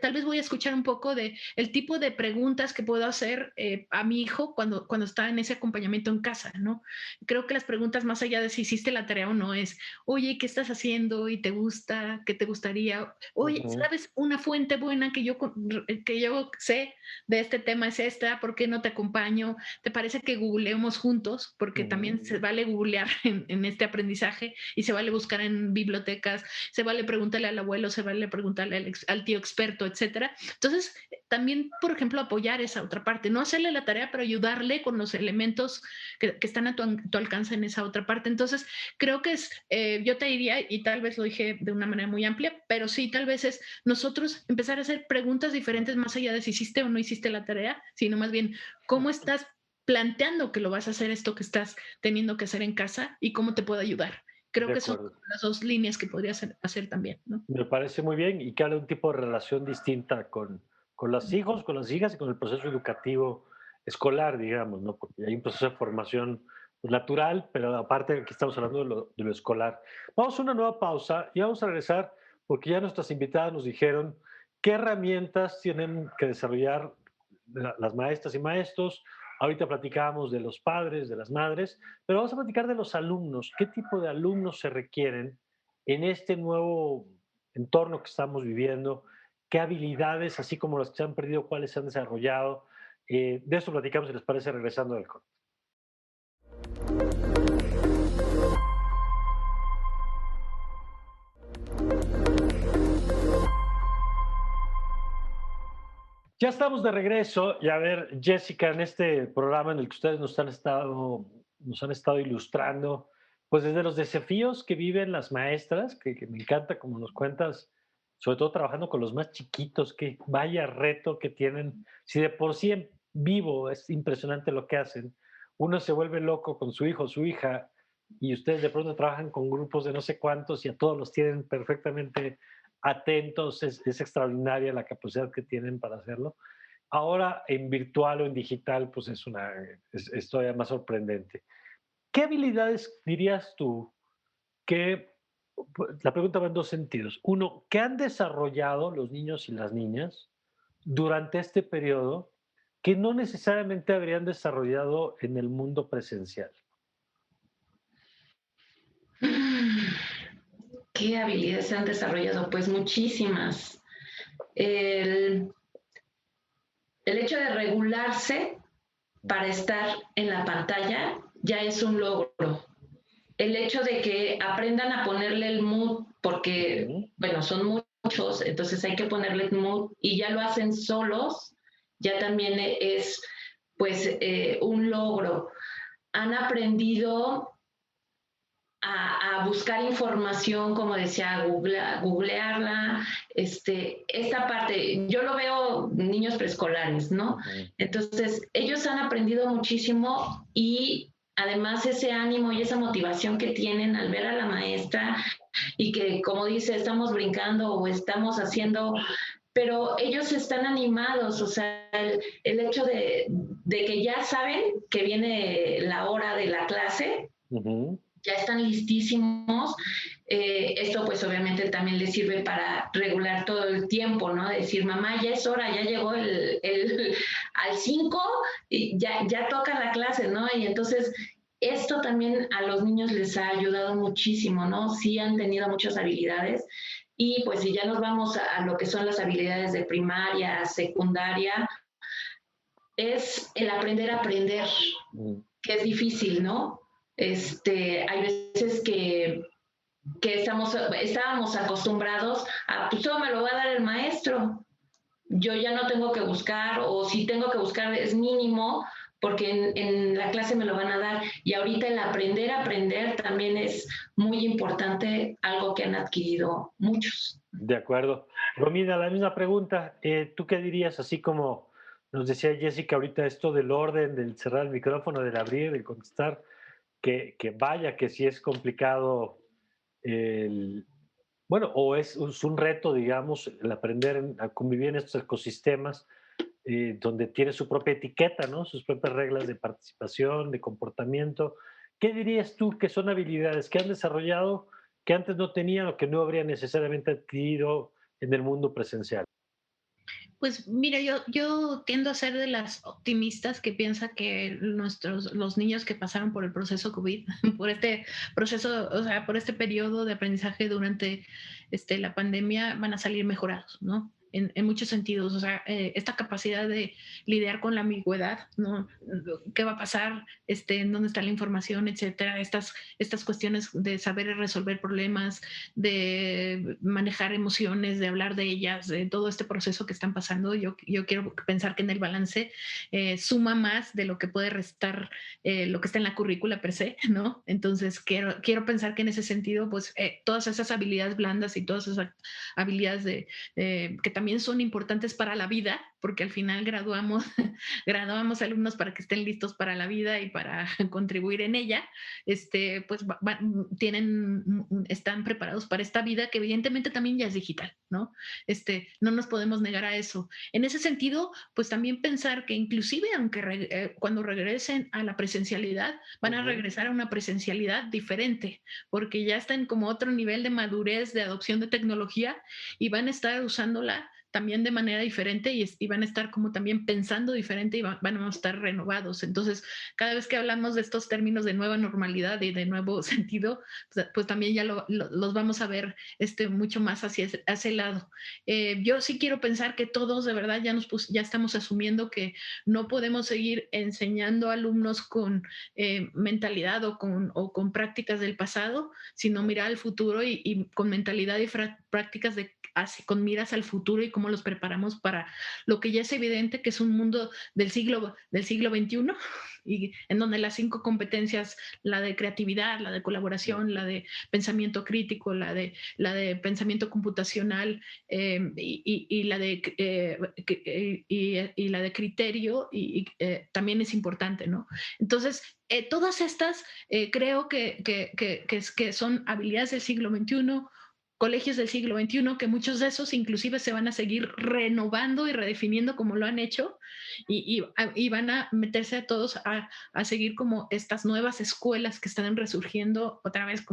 tal vez voy a escuchar un poco de el tipo de preguntas que puedo hacer a mi hijo cuando está en ese acompañamiento en casa, ¿no? Creo que las preguntas más allá de si hiciste la tarea o no es, oye, ¿qué estás haciendo? ¿Y te gusta? ¿Qué te gustaría? Oye, Ujú. ¿sabes una fuente buena que yo sé de este tema es esta? ¿Por qué no te acompaño? ¿Te parece que googleemos juntos? Porque Ujú. también se vale googlear en este aprendizaje y se vale buscar en bibliotecas, se vale preguntarle a la abuelo, se vale preguntarle al tío experto, etcétera. Entonces, también, por ejemplo, apoyar esa otra parte, no hacerle la tarea, pero ayudarle con los elementos que están a tu alcance en esa otra parte. Entonces, creo que yo te diría, y tal vez lo dije de una manera muy amplia, pero sí, tal vez es nosotros empezar a hacer preguntas diferentes más allá de si hiciste o no hiciste la tarea, sino más bien, ¿cómo estás planteando que lo vas a hacer esto que estás teniendo que hacer en casa y cómo te puedo ayudar? Creo De que son acuerdo. las dos líneas que podrías hacer también, ¿no? Me parece muy bien y que hable un tipo de relación distinta con los hijos, con las hijas y con el proceso educativo escolar, digamos, ¿no? Porque hay un proceso de formación pues, natural, pero aparte aquí estamos hablando de lo escolar. Vamos a una nueva pausa y vamos a regresar porque ya nuestras invitadas nos dijeron qué herramientas tienen que desarrollar las maestras y maestros. Ahorita platicábamos de los padres, de las madres, pero vamos a platicar de los alumnos. ¿Qué tipo de alumnos se requieren en este nuevo entorno que estamos viviendo? ¿Qué habilidades, así como las que se han perdido, cuáles se han desarrollado? De eso platicamos, si les parece, regresando del corte. Ya estamos de regreso y a ver, Jessica, en este programa en el que ustedes nos han estado ilustrando, pues desde los desafíos que viven las maestras, que me encanta como nos cuentas, sobre todo trabajando con los más chiquitos, que vaya reto que tienen. Si de por sí en vivo es impresionante lo que hacen, uno se vuelve loco con su hijo o su hija y ustedes de pronto trabajan con grupos de no sé cuántos y a todos los tienen perfectamente atentos, es extraordinaria la capacidad que tienen para hacerlo. Ahora en virtual o en digital, pues es todavía más sorprendente. ¿Qué habilidades dirías tú que, la pregunta va en dos sentidos? Uno, ¿qué han desarrollado los niños y las niñas durante este periodo que no necesariamente habrían desarrollado en el mundo presencial? ¿Qué habilidades se han desarrollado? Pues muchísimas. El, el hecho de regularse para estar en la pantalla ya es un logro. El hecho de que aprendan a ponerle el mood, porque, Ujú. bueno, son muchos, entonces hay que ponerle el mood y ya lo hacen solos, ya también es, pues, un logro. Han aprendido a buscar información, como decía, googlearla, esta parte, yo lo veo niños preescolares, ¿no? Ujú. Entonces, ellos han aprendido muchísimo y además ese ánimo y esa motivación que tienen al ver a la maestra y que, como dice, estamos brincando o estamos haciendo, pero ellos están animados, o sea, el hecho de que ya saben que viene la hora de la clase, Ujú. ya están listísimos. Esto pues obviamente también les sirve para regular todo el tiempo, ¿no? Decir, mamá, ya es hora, ya llegó al 5 y ya toca la clase, ¿no? Y entonces esto también a los niños les ha ayudado muchísimo, ¿no? Sí han tenido muchas habilidades. Y pues si ya nos vamos a lo que son las habilidades de primaria, secundaria, es el aprender a aprender, Ujú. que es difícil, ¿no? Hay veces que estábamos acostumbrados a, pues todo me lo va a dar el maestro, yo ya no tengo que buscar, o si tengo que buscar es mínimo, porque en la clase me lo van a dar. Y ahorita el aprender a aprender también es muy importante, algo que han adquirido muchos. De acuerdo. Romina, la misma pregunta. ¿Tú qué dirías, así como nos decía Jessica ahorita, esto del orden, del cerrar el micrófono, del abrir, del contestar, que vaya que sí es complicado el, bueno, o es un reto, digamos, el aprender a convivir en estos ecosistemas donde tiene su propia etiqueta, ¿no? Sus propias reglas de participación, de comportamiento. ¿Qué dirías tú que son habilidades que han desarrollado que antes no tenían o que no habrían necesariamente adquirido en el mundo presencial? Pues mira, yo tiendo a ser de las optimistas que piensa que los niños que pasaron por el proceso COVID, por este proceso, o sea, por este periodo de aprendizaje durante la pandemia, van a salir mejorados, ¿no? en muchos sentidos. O sea, esta capacidad de lidiar con la ambigüedad, ¿no? ¿Qué va a pasar? ¿En dónde está la información, etcétera? Estas cuestiones de saber resolver problemas, de manejar emociones, de hablar de ellas, de todo este proceso que están pasando. Yo quiero pensar que en el balance suma más de lo que puede restar lo que está en la currícula per se, ¿no? Entonces, quiero pensar que en ese sentido, pues, todas esas habilidades blandas y todas esas habilidades que también son importantes para la vida, porque al final graduamos alumnos para que estén listos para la vida y para contribuir en ella, pues están preparados para esta vida que evidentemente también ya es digital, ¿no? No nos podemos negar a eso. En ese sentido, pues también pensar que inclusive aunque cuando regresen a la presencialidad, van a regresar a una presencialidad diferente, porque ya están como otro nivel de madurez, de adopción de tecnología y van a estar usándola también de manera diferente y van a estar como también pensando diferente y van a estar renovados. Entonces, cada vez que hablamos de estos términos de nueva normalidad y de nuevo sentido, pues también ya los vamos a ver mucho más hacia el lado. Yo sí quiero pensar que todos de verdad ya estamos asumiendo que no podemos seguir enseñando a alumnos con mentalidad o con prácticas del pasado, sino mirar al futuro y con mentalidad y prácticas con miras al futuro y cómo los preparamos para lo que ya es evidente que es un mundo del siglo XXI y en donde las 5 competencias, la de creatividad, la de colaboración, la de pensamiento crítico, la de pensamiento computacional y la de criterio también es importante, ¿no? Entonces, todas estas creo que son habilidades del siglo XXI, colegios del siglo XXI, que muchos de esos inclusive se van a seguir renovando y redefiniendo como lo han hecho y van a meterse a todos a seguir como estas nuevas escuelas que están resurgiendo otra vez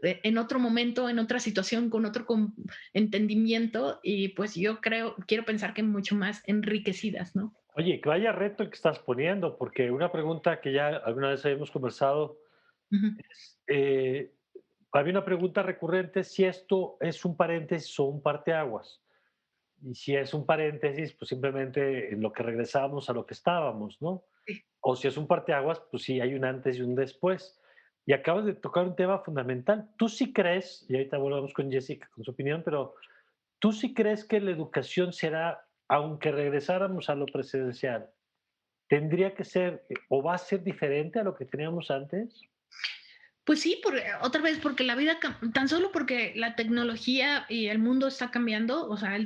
en otro momento, en otra situación, con otro entendimiento y pues quiero pensar que mucho más enriquecidas, ¿no? Oye, que vaya reto el que estás poniendo, porque una pregunta que ya alguna vez habíamos conversado es, había una pregunta recurrente si esto es un paréntesis o un parteaguas. Y si es un paréntesis, pues simplemente en lo que regresábamos a lo que estábamos, ¿no? Sí. O si es un parteaguas, pues sí hay un antes y un después. Y acabas de tocar un tema fundamental. ¿Tú sí crees, y ahorita volvamos con Jessica con su opinión, pero tú sí crees que la educación será, aunque regresáramos a lo presencial, tendría que ser o va a ser diferente a lo que teníamos antes? Pues sí, otra vez, porque tan solo porque la tecnología y el mundo está cambiando, o sea,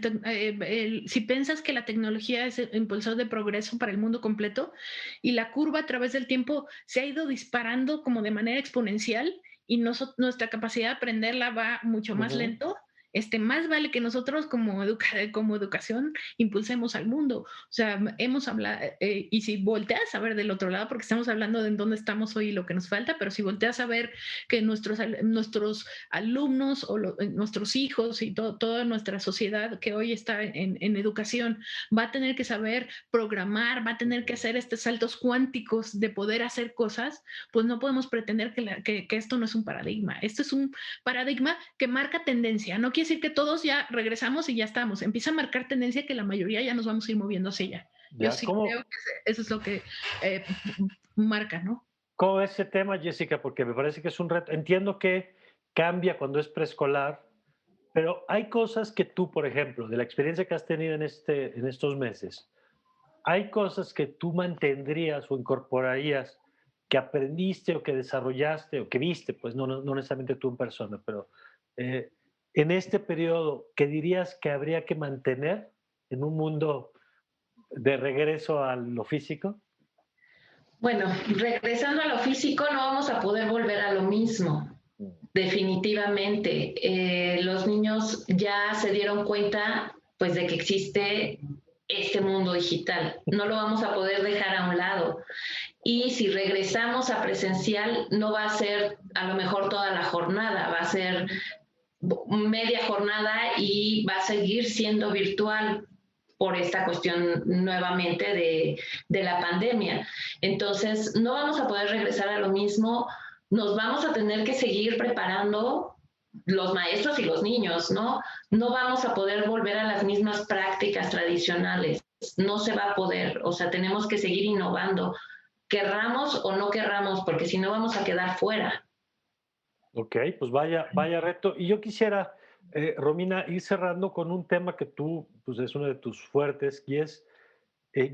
si piensas que la tecnología es el impulsor de progreso para el mundo completo y la curva a través del tiempo se ha ido disparando como de manera exponencial y nuestra capacidad de aprenderla va mucho más Ujú. lento, más vale que nosotros como educación impulsemos al mundo. O sea, hemos hablado, y si volteas a ver del otro lado, porque estamos hablando de en dónde estamos hoy y lo que nos falta, pero si volteas a ver que nuestros alumnos o nuestros hijos y toda nuestra sociedad que hoy está en educación va a tener que saber programar, va a tener que hacer estos saltos cuánticos de poder hacer cosas, pues no podemos pretender que esto no es un paradigma. Esto es un paradigma que marca tendencia. No quiere decir que todos ya regresamos y ya estamos. Empieza a marcar tendencia que la mayoría ya nos vamos a ir moviendo hacia ella. Yo ¿Ya? sí creo que eso es lo que marca, ¿no? ¿Cómo ves ese tema, Jessica? Porque me parece que es un reto. Entiendo que cambia cuando es preescolar, pero hay cosas que tú, por ejemplo, de la experiencia que has tenido en estos meses, hay cosas que tú mantendrías o incorporarías que aprendiste o que desarrollaste o que viste, pues no necesariamente tú en persona, pero eh, en este periodo, que dirías que habría que mantener en un mundo de regreso a lo físico. Bueno, regresando a lo físico, no vamos a poder volver a lo mismo. Definitivamente, los niños ya se dieron cuenta, pues, de que existe este mundo digital. No lo vamos a poder dejar a un lado. Y si regresamos a presencial, no va a ser a lo mejor toda la jornada, va a ser media jornada y va a seguir siendo virtual por esta cuestión nuevamente de la pandemia. Entonces, no vamos a poder regresar a lo mismo, nos vamos a tener que seguir preparando los maestros y los niños, ¿no? No vamos a poder volver a las mismas prácticas tradicionales, no se va a poder, o sea, tenemos que seguir innovando, querramos o no querramos, porque si no vamos a quedar fuera. Ok, pues vaya reto. Y yo quisiera, Romina, ir cerrando con un tema que tú, pues es uno de tus fuertes, y es,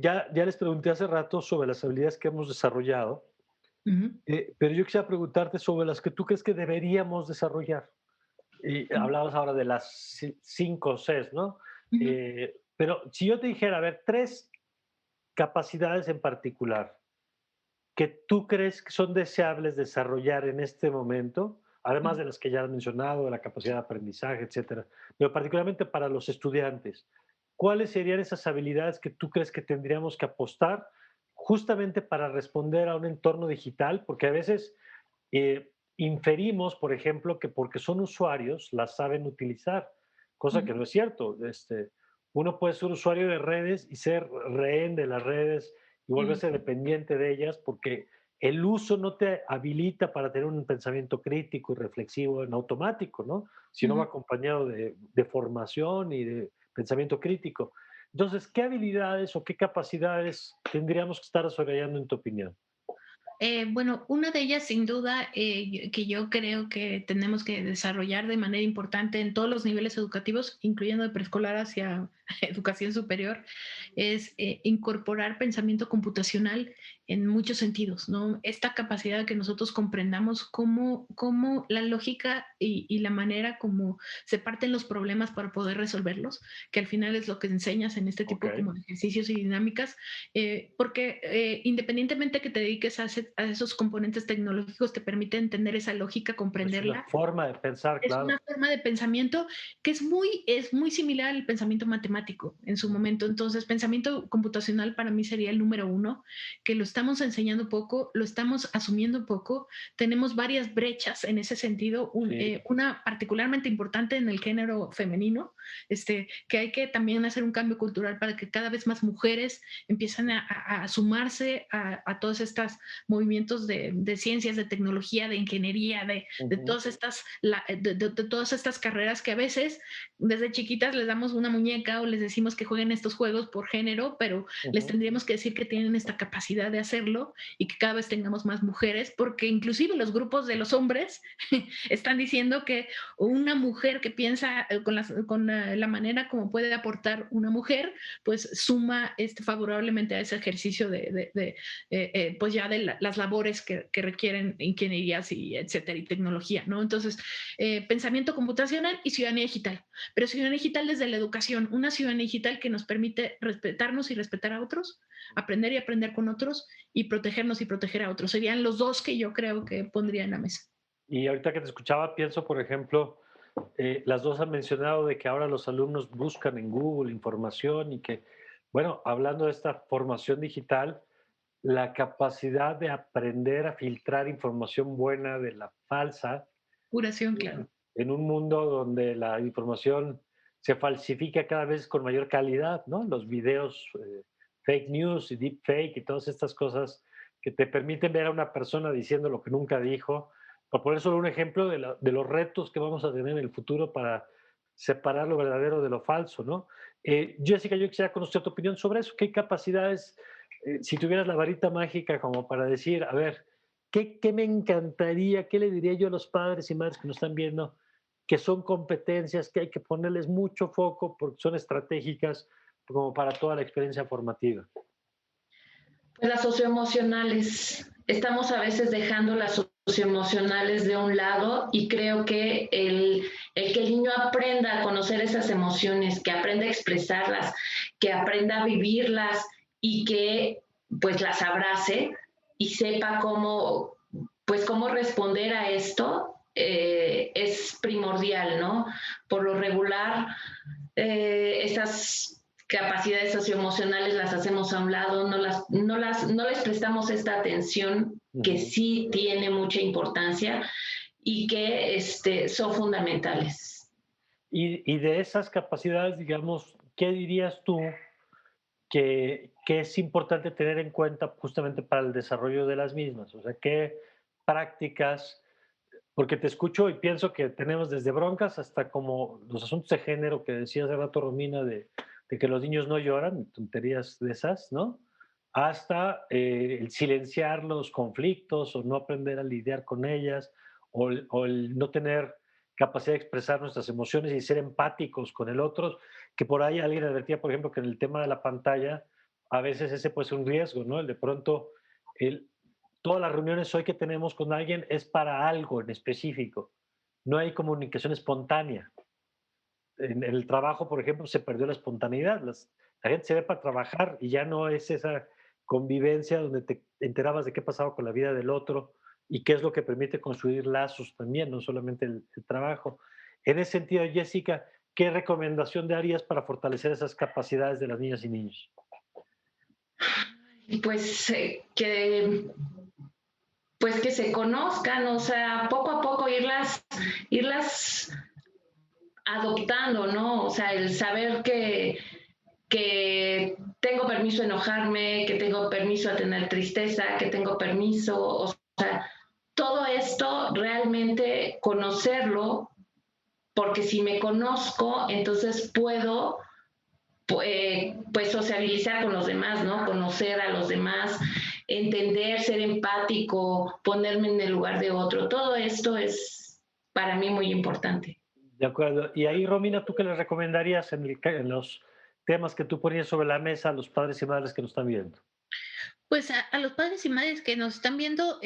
ya les pregunté hace rato sobre las habilidades que hemos desarrollado, Ujú, pero yo quisiera preguntarte sobre las que tú crees que deberíamos desarrollar. Y ujú, hablabas ahora de las cinco Cs, ¿no? ujú. Pero si yo te dijera, a ver, tres capacidades en particular que tú crees que son deseables desarrollar en este momento, además de las que ya has mencionado, de la capacidad de aprendizaje, etcétera, pero particularmente para los estudiantes, ¿cuáles serían esas habilidades que tú crees que tendríamos que apostar justamente para responder a un entorno digital? Porque a veces inferimos, por ejemplo, que porque son usuarios las saben utilizar, cosa que Ujú, no es cierto. Uno puede ser usuario de redes y ser rehén de las redes y ujú, volverse dependiente de ellas porque el uso no te habilita para tener un pensamiento crítico y reflexivo en automático, ¿no? Si no va ujú. acompañado de formación y de pensamiento crítico. Entonces, ¿qué habilidades o qué capacidades tendríamos que estar desarrollando en tu opinión? Bueno, una de ellas sin duda que yo creo que tenemos que desarrollar de manera importante en todos los niveles educativos, incluyendo de preescolar hacia educación superior, es incorporar pensamiento computacional en muchos sentidos, ¿no? Esta capacidad de que nosotros comprendamos cómo la lógica y la manera como se parten los problemas para poder resolverlos, que al final es lo que enseñas en este Ok. tipo como de ejercicios y dinámicas, porque independientemente que te dediques a esos componentes tecnológicos, te permite entender esa lógica, Es una comprenderla. forma de pensar, Es una claro. forma de pensamiento que es muy similar al pensamiento matemático en su momento. Entonces, pensamiento computacional para mí sería el número uno, que lo estamos enseñando poco, lo estamos asumiendo poco. Tenemos varias brechas en ese sentido, Sí, una particularmente importante en el género femenino, que hay que también hacer un cambio cultural para que cada vez más mujeres empiezan a sumarse a todos estos movimientos de ciencias, de tecnología, de ingeniería, de ujú, todas estas, de todas estas carreras que a veces desde chiquitas les damos una muñeca o les decimos que jueguen estos juegos por género, pero les ujú. tendríamos que decir que tienen esta capacidad de hacerlo y que cada vez tengamos más mujeres, porque inclusive los grupos de los hombres están diciendo que una mujer que piensa con la manera como puede aportar una mujer, pues suma favorablemente a ese ejercicio pues ya de las labores que requieren ingenierías y etcétera y tecnología, ¿no? Entonces, pensamiento computacional y ciudadanía digital, pero ciudadanía digital desde la educación, una ciudadanía digital que nos permite respetarnos y respetar a otros, aprender y aprender con otros y protegernos y proteger a otros. Serían los dos que yo creo que pondría en la mesa. Y ahorita que te escuchaba, pienso, por ejemplo, las dos han mencionado de que ahora los alumnos buscan en Google información y que, bueno, hablando de esta formación digital, la capacidad de aprender a filtrar información buena de la falsa Curación, claro. en un mundo donde la información se falsifica cada vez con mayor calidad, ¿no? Los videos fake news y deepfake y todas estas cosas que te permiten ver a una persona diciendo lo que nunca dijo. Por poner solo un ejemplo de los retos que vamos a tener en el futuro para separar lo verdadero de lo falso, ¿no? Jessica, yo quisiera conocer tu opinión sobre eso. ¿Qué capacidades, si tuvieras la varita mágica como para decir, a ver, ¿qué me encantaría? ¿Qué le diría yo a los padres y madres que nos están viendo? Que son competencias que hay que ponerles mucho foco porque son estratégicas como para toda la experiencia formativa. Pues las socioemocionales. Estamos a veces dejando las socioemocionales de un lado y creo que el que el niño aprenda a conocer esas emociones, que aprenda a expresarlas, que aprenda a vivirlas y que pues las abrace y sepa cómo, pues cómo responder a esto, es primordial, ¿no? Por lo regular, esas capacidades socioemocionales las hacemos a un lado, no les prestamos esta atención que Ujú. sí tiene mucha importancia y que son fundamentales. Y de esas capacidades, digamos, ¿qué dirías tú que es importante tener en cuenta justamente para el desarrollo de las mismas? O sea, ¿qué prácticas? porque te escucho y pienso que tenemos desde broncas hasta como los asuntos de género que decía hace rato Romina, de que los niños no lloran, tonterías de esas, ¿no? Hasta el silenciar los conflictos o no aprender a lidiar con ellas, o el no tener capacidad de expresar nuestras emociones y ser empáticos con el otro, que por ahí alguien advertía, por ejemplo, que en el tema de la pantalla, a veces ese puede ser un riesgo, ¿no? El de pronto, el, todas las reuniones hoy que tenemos con alguien es para algo en específico. No hay comunicación espontánea. En el trabajo, por ejemplo, se perdió la espontaneidad. La gente se ve para trabajar y ya no es esa convivencia donde te enterabas de qué pasaba con la vida del otro y qué es lo que permite construir lazos también, no solamente el trabajo. En ese sentido, Jessica, ¿qué recomendación darías para fortalecer esas capacidades de las niñas y niños? Pues pues que se conozcan, o sea, poco a poco irlas adoptando, ¿no? O sea, el saber que tengo permiso a enojarme, que tengo permiso a tener tristeza, que tengo permiso, o sea, todo esto realmente conocerlo, porque si me conozco, entonces puedo pues sociabilizar con los demás, ¿no? Conocer a los demás, entender, ser empático, ponerme en el lugar de otro. Todo esto es para mí muy importante. De acuerdo. Y ahí, Romina, ¿tú qué les recomendarías en los temas que tú ponías sobre la mesa a los padres y madres que nos están viendo? Pues a los padres y madres que nos están viendo,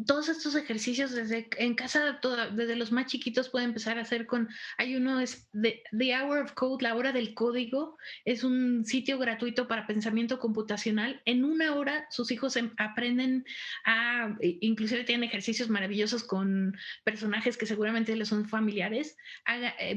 todos estos ejercicios desde en casa, desde los más chiquitos pueden empezar a hacer con, hay uno es The Hour of Code, la hora del código, es un sitio gratuito para pensamiento computacional. En una hora sus hijos aprenden inclusive tienen ejercicios maravillosos con personajes que seguramente les son familiares.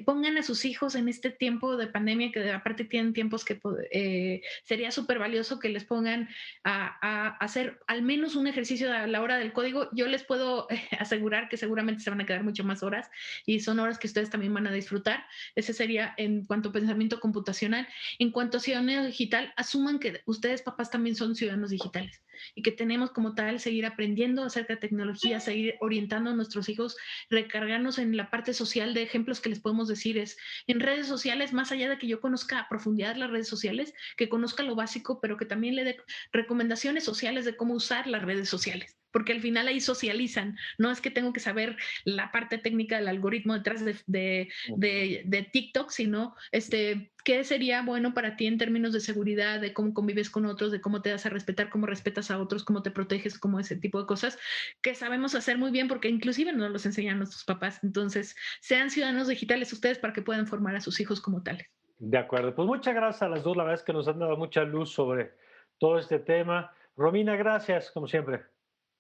Pongan a sus hijos en este tiempo de pandemia, que aparte tienen tiempos que sería súper valioso que les pongan a hacer al menos un ejercicio a la hora del código. Yo les puedo asegurar que seguramente se van a quedar mucho más horas y son horas que ustedes también van a disfrutar. Ese sería en cuanto a pensamiento computacional. En cuanto a ciudadanía digital, asuman que ustedes papás también son ciudadanos digitales y que tenemos como tal seguir aprendiendo acerca de tecnología, seguir orientando a nuestros hijos, recargarnos en la parte social de ejemplos que les podemos decir es en redes sociales, más allá de que yo conozca a profundidad las redes sociales, que conozca lo básico, pero que también le dé recomendaciones sociales de cómo usar las redes sociales, porque al final ahí socializan. No es que tengo que saber la parte técnica del algoritmo detrás de TikTok, sino qué sería bueno para ti en términos de seguridad, de cómo convives con otros, de cómo te das a respetar, cómo respetas a otros, cómo te proteges, como ese tipo de cosas que sabemos hacer muy bien porque inclusive nos los enseñan nuestros papás. Entonces, sean ciudadanos digitales ustedes para que puedan formar a sus hijos como tales. De acuerdo. Pues muchas gracias a las dos. La verdad es que nos han dado mucha luz sobre todo este tema. Romina, gracias, como siempre.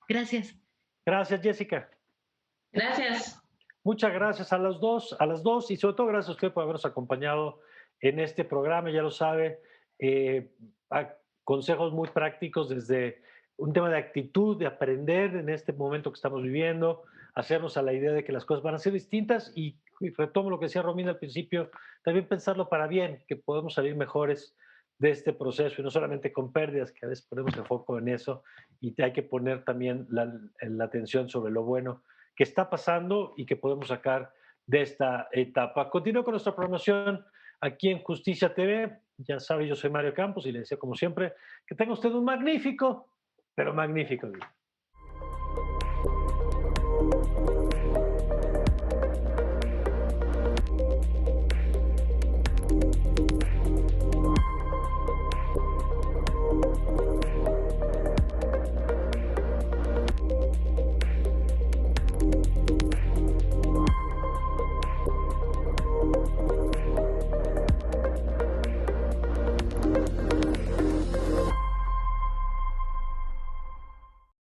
Gracias. Gracias, Jessica. Gracias. Muchas gracias a las dos y sobre todo gracias a usted por habernos acompañado en este programa, ya lo sabe, consejos muy prácticos desde un tema de actitud, de aprender en este momento que estamos viviendo, hacernos a la idea de que las cosas van a ser distintas y retomo lo que decía Romina al principio, también pensarlo para bien, que podemos salir mejores de este proceso y no solamente con pérdidas, que a veces ponemos el foco en eso y hay que poner también la atención sobre lo bueno que está pasando y que podemos sacar de esta etapa. Continúo con nuestra programación aquí en Justicia TV. Ya sabe, yo soy Mario Campos y le deseo como siempre que tenga usted un magnífico, pero magnífico día.